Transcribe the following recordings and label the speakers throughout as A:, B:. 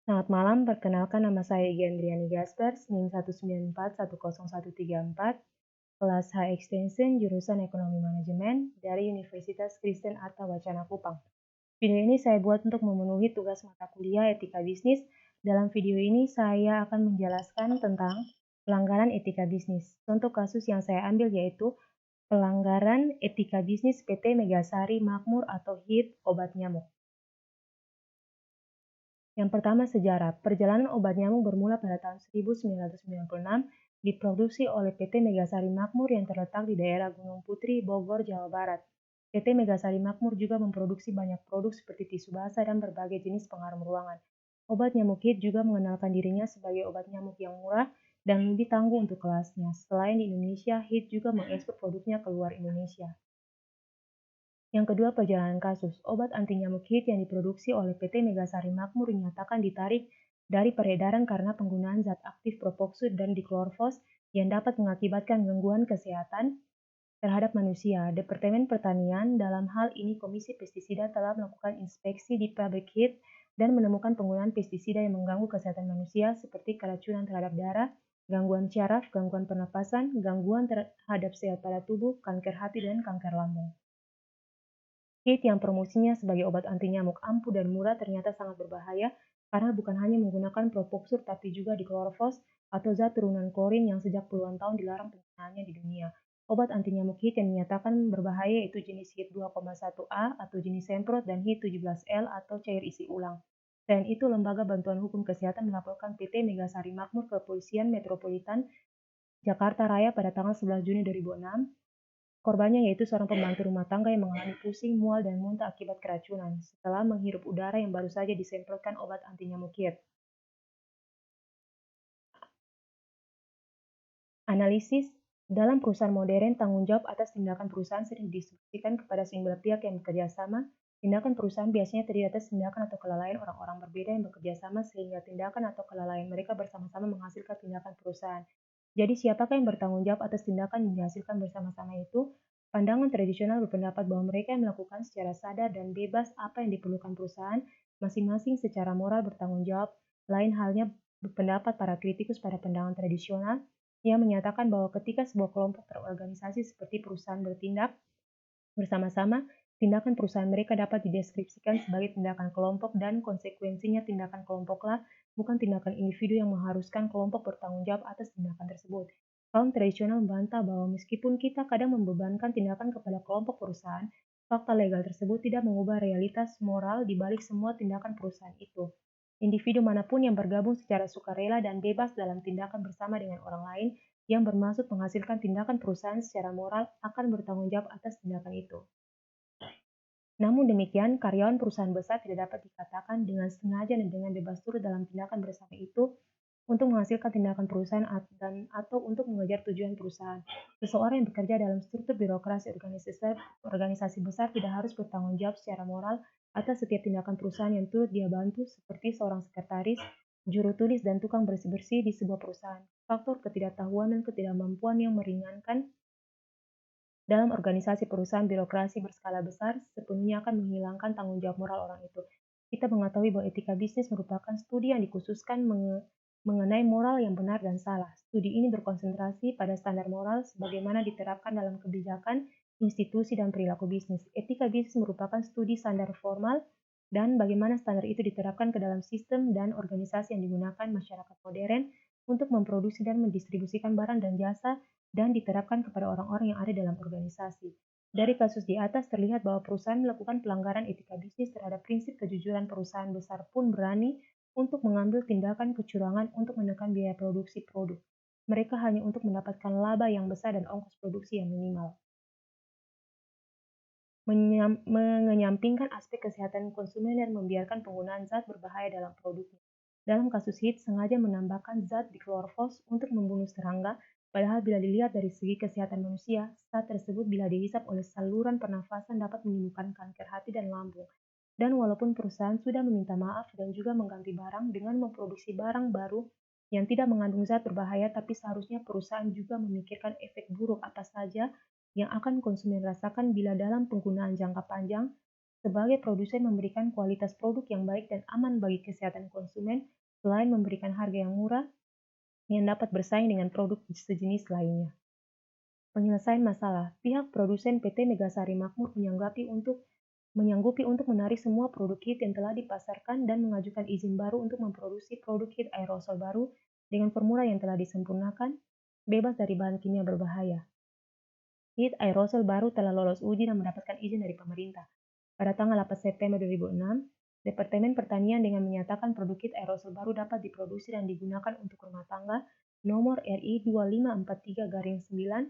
A: Selamat malam, perkenalkan nama saya Igi Andriani Gaspar, NIM 194101134, kelas H Extension, jurusan Ekonomi Manajemen dari Universitas Kristen Arta Wacana Kupang. Video ini saya buat untuk memenuhi tugas mata kuliah Etika Bisnis. Dalam video ini saya akan menjelaskan tentang pelanggaran etika bisnis. Contoh kasus yang saya ambil yaitu pelanggaran etika bisnis PT Megasari Makmur atau HIT obat nyamuk. Yang pertama sejarah. Perjalanan obat nyamuk bermula pada tahun 1996, diproduksi oleh PT Megasari Makmur yang terletak di daerah Gunung Putri, Bogor, Jawa Barat. PT Megasari Makmur juga memproduksi banyak produk seperti tisu basah dan berbagai jenis pengharum ruangan. Obat nyamuk HIT juga mengenalkan dirinya sebagai obat nyamuk yang murah dan lebih tangguh untuk kelasnya. Selain di Indonesia, HIT juga mengekspor produknya ke luar Indonesia. Yang kedua, perjalanan kasus. Obat anti nyamuk HIT yang diproduksi oleh PT Megasari Makmur dinyatakan ditarik dari peredaran karena penggunaan zat aktif propoxud dan diklorvos yang dapat mengakibatkan gangguan kesehatan terhadap manusia. Departemen Pertanian, dalam hal ini Komisi Pestisida, telah melakukan inspeksi di pabrik HIT dan menemukan penggunaan pestisida yang mengganggu kesehatan manusia seperti keracunan terhadap darah, gangguan syaraf, gangguan pernapasan, gangguan terhadap sel pada tubuh, kanker hati, dan kanker lambung. HIT yang promosinya sebagai obat anti nyamuk ampuh dan murah ternyata sangat berbahaya karena bukan hanya menggunakan propoxur tapi juga diklorvos atau zat turunan klorin yang sejak puluhan tahun dilarang penggunaannya di dunia. Obat anti nyamuk HIT yang dinyatakan berbahaya itu jenis HIT 2,1A atau jenis semprot dan HIT 17L atau cair isi ulang. Selain itu, Lembaga Bantuan Hukum Kesehatan melaporkan PT Megasari Makmur ke Kepolisian Metropolitan Jakarta Raya pada tanggal 11 Juni 2006. Korbannya yaitu seorang pembantu rumah tangga yang mengalami pusing, mual, dan muntah akibat keracunan setelah menghirup udara yang baru saja disemprotkan obat anti nyamuk HIT. Analisis. Dalam perusahaan modern, tanggung jawab atas tindakan perusahaan sering didistribusikan kepada sejumlah pihak yang bekerja sama. Tindakan perusahaan biasanya terdiri atas tindakan atau kelalaian orang-orang berbeda yang bekerja sama sehingga tindakan atau kelalaian mereka bersama-sama menghasilkan tindakan perusahaan. Jadi siapakah yang bertanggung jawab atas tindakan yang dihasilkan bersama-sama itu? Pandangan tradisional berpendapat bahwa mereka yang melakukan secara sadar dan bebas apa yang diperlukan perusahaan, masing-masing secara moral bertanggung jawab. Lain halnya berpendapat para kritikus pada pandangan tradisional yang menyatakan bahwa ketika sebuah kelompok terorganisasi seperti perusahaan bertindak bersama-sama, tindakan perusahaan mereka dapat dideskripsikan sebagai tindakan kelompok dan konsekuensinya tindakan kelompoklah, bukan tindakan individu yang mengharuskan kelompok bertanggung jawab atas tindakan tersebut. Kaum tradisional membantah bahwa meskipun kita kadang membebankan tindakan kepada kelompok perusahaan, fakta legal tersebut tidak mengubah realitas moral di balik semua tindakan perusahaan itu. Individu manapun yang bergabung secara sukarela dan bebas dalam tindakan bersama dengan orang lain yang bermaksud menghasilkan tindakan perusahaan secara moral akan bertanggung jawab atas tindakan itu. Namun demikian, karyawan perusahaan besar tidak dapat dikatakan dengan sengaja dan dengan bebas turut dalam tindakan bersama itu untuk menghasilkan tindakan perusahaan atau untuk mengejar tujuan perusahaan. Seseorang yang bekerja dalam struktur birokrasi organisasi besar tidak harus bertanggung jawab secara moral atas setiap tindakan perusahaan yang turut dia bantu, seperti seorang sekretaris, juru tulis, dan tukang bersih-bersih di sebuah perusahaan. Faktor ketidaktahuan dan ketidakmampuan yang meringankan dalam organisasi perusahaan birokrasi berskala besar sepenuhnya akan menghilangkan tanggung jawab moral orang itu. Kita mengetahui bahwa etika bisnis merupakan studi yang dikhususkan mengenai moral yang benar dan salah. Studi ini berkonsentrasi pada standar moral sebagaimana diterapkan dalam kebijakan, institusi, dan perilaku bisnis. Etika bisnis merupakan studi standar formal dan bagaimana standar itu diterapkan ke dalam sistem dan organisasi yang digunakan masyarakat modern untuk memproduksi dan mendistribusikan barang dan jasa dan diterapkan kepada orang-orang yang ada dalam organisasi. Dari kasus di atas terlihat bahwa perusahaan melakukan pelanggaran etika bisnis terhadap prinsip kejujuran. Perusahaan besar pun berani untuk mengambil tindakan kecurangan untuk menekan biaya produksi produk mereka hanya untuk mendapatkan laba yang besar dan ongkos produksi yang minimal. Mengenyampingkan aspek kesehatan konsumen dan membiarkan penggunaan zat berbahaya dalam produknya. Dalam kasus HIT, sengaja menambahkan zat diklorvos untuk membunuh serangga, padahal bila dilihat dari segi kesehatan manusia, zat tersebut bila dihisap oleh saluran pernafasan dapat menimbulkan kanker hati dan lambung. Dan walaupun perusahaan sudah meminta maaf dan juga mengganti barang dengan memproduksi barang baru yang tidak mengandung zat berbahaya, tapi seharusnya perusahaan juga memikirkan efek buruk apa saja yang akan konsumen rasakan bila dalam penggunaan jangka panjang sebagai produsen memberikan kualitas produk yang baik dan aman bagi kesehatan konsumen, selain memberikan harga yang murah yang dapat bersaing dengan produk sejenis lainnya. Penyelesaian masalah, pihak produsen PT Megasari Makmur menyanggupi untuk menarik semua produk HIT yang telah dipasarkan dan mengajukan izin baru untuk memproduksi produk HIT aerosol baru dengan formula yang telah disempurnakan, bebas dari bahan kimia berbahaya. HIT aerosol baru telah lolos uji dan mendapatkan izin dari pemerintah. Pada tanggal 8 September 2006, Departemen Pertanian dengan menyatakan produk HIT aerosol baru dapat diproduksi dan digunakan untuk rumah tangga nomor RI 2543-9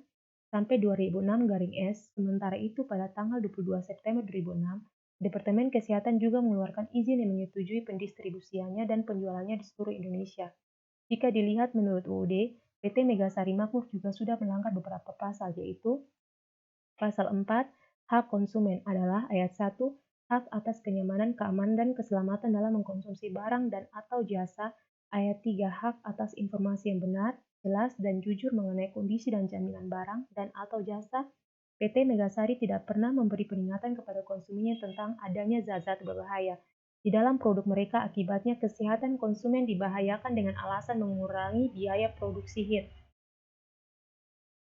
A: sampai 2006-S. Sementara itu, pada tanggal 22 September 2006, Departemen Kesehatan juga mengeluarkan izin yang menyetujui pendistribusiannya dan penjualannya di seluruh Indonesia. Jika dilihat menurut UUD, PT Megasari Makmur juga sudah melanggar beberapa pasal, yaitu Pasal 4, hak konsumen adalah ayat 1, hak atas kenyamanan, keamanan, dan keselamatan dalam mengkonsumsi barang dan atau jasa. Ayat 3, hak atas informasi yang benar, jelas, dan jujur mengenai kondisi dan jaminan barang dan atau jasa. PT Megasari tidak pernah memberi peringatan kepada konsumennya tentang adanya zat-zat berbahaya di dalam produk mereka, akibatnya kesehatan konsumen dibahayakan dengan alasan mengurangi biaya produksi HIT.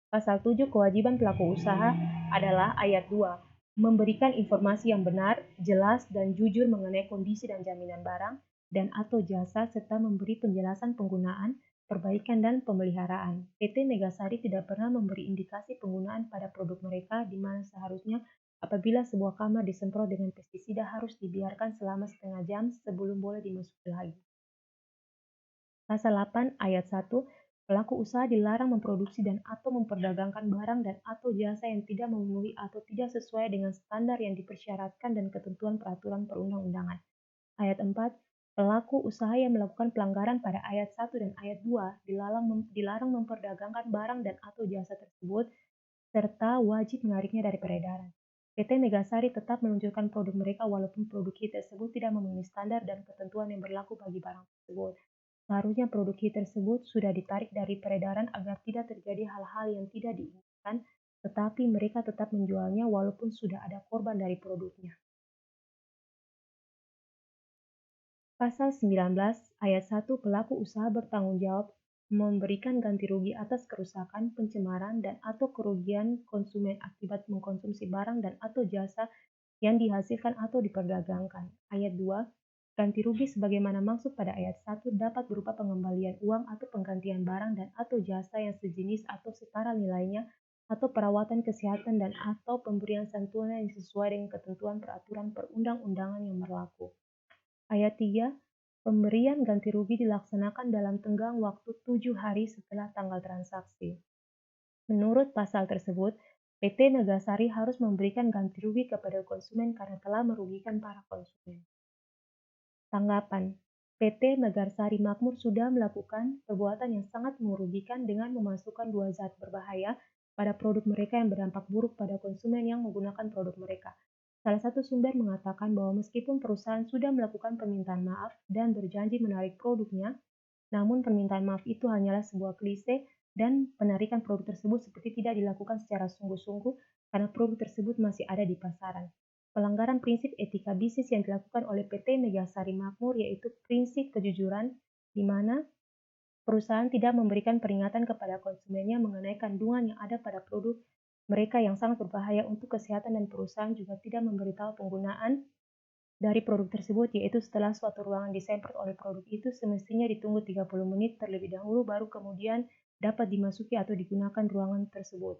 A: Pasal 7 kewajiban pelaku usaha adalah ayat 2, memberikan informasi yang benar, jelas, dan jujur mengenai kondisi dan jaminan barang dan atau jasa serta memberi penjelasan penggunaan, perbaikan, dan pemeliharaan. PT Megasari tidak pernah memberi indikasi penggunaan pada produk mereka di mana seharusnya apabila sebuah kamar disemprot dengan pestisida harus dibiarkan selama setengah jam sebelum boleh dimasuki lagi. Pasal 8 ayat 1, pelaku usaha dilarang memproduksi dan atau memperdagangkan barang dan atau jasa yang tidak memenuhi atau tidak sesuai dengan standar yang dipersyaratkan dan ketentuan peraturan perundang-undangan. Ayat 4, pelaku usaha yang melakukan pelanggaran pada ayat 1 dan ayat 2 dilarang memperdagangkan barang dan atau jasa tersebut serta wajib menariknya dari peredaran. PT Megasari tetap meluncurkan produk mereka walaupun produk tersebut tidak memenuhi standar dan ketentuan yang berlaku bagi barang tersebut. Seharusnya produk HIT tersebut sudah ditarik dari peredaran agar tidak terjadi hal-hal yang tidak diinginkan, tetapi mereka tetap menjualnya walaupun sudah ada korban dari produknya. Pasal 19 ayat 1, pelaku usaha bertanggung jawab memberikan ganti rugi atas kerusakan, pencemaran, dan atau kerugian konsumen akibat mengkonsumsi barang dan atau jasa yang dihasilkan atau diperdagangkan. Ayat 2, ganti rugi sebagaimana maksud pada ayat 1 dapat berupa pengembalian uang atau penggantian barang dan atau jasa yang sejenis atau setara nilainya atau perawatan kesehatan dan atau pemberian santunan yang sesuai dengan ketentuan peraturan perundang-undangan yang berlaku. Ayat 3, pemberian ganti rugi dilaksanakan dalam tenggang waktu 7 hari setelah tanggal transaksi. Menurut pasal tersebut, PT Megasari harus memberikan ganti rugi kepada konsumen karena telah merugikan para konsumen. Tanggapan, PT Megasari Makmur sudah melakukan perbuatan yang sangat merugikan dengan memasukkan dua zat berbahaya pada produk mereka yang berdampak buruk pada konsumen yang menggunakan produk mereka. Salah satu sumber mengatakan bahwa meskipun perusahaan sudah melakukan permintaan maaf dan berjanji menarik produknya, namun permintaan maaf itu hanyalah sebuah klise dan penarikan produk tersebut seperti tidak dilakukan secara sungguh-sungguh karena produk tersebut masih ada di pasaran. Pelanggaran prinsip etika bisnis yang dilakukan oleh PT Megasari Makmur yaitu prinsip kejujuran, di mana perusahaan tidak memberikan peringatan kepada konsumennya mengenai kandungan yang ada pada produk mereka yang sangat berbahaya untuk kesehatan dan perusahaan juga tidak memberitahu penggunaan dari produk tersebut yaitu setelah suatu ruangan disemprot oleh produk itu semestinya ditunggu 30 menit terlebih dahulu baru kemudian dapat dimasuki atau digunakan ruangan tersebut.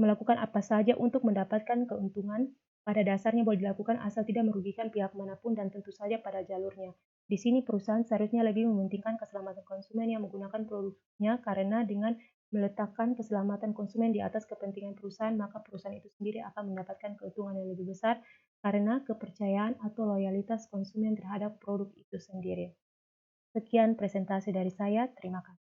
A: Melakukan apa saja untuk mendapatkan keuntungan pada dasarnya boleh dilakukan asal tidak merugikan pihak manapun dan tentu saja pada jalurnya. Di sini perusahaan seharusnya lebih mementingkan keselamatan konsumen yang menggunakan produknya karena dengan meletakkan keselamatan konsumen di atas kepentingan perusahaan, maka perusahaan itu sendiri akan mendapatkan keuntungan yang lebih besar karena kepercayaan atau loyalitas konsumen terhadap produk itu sendiri. Sekian presentasi dari saya, terima kasih.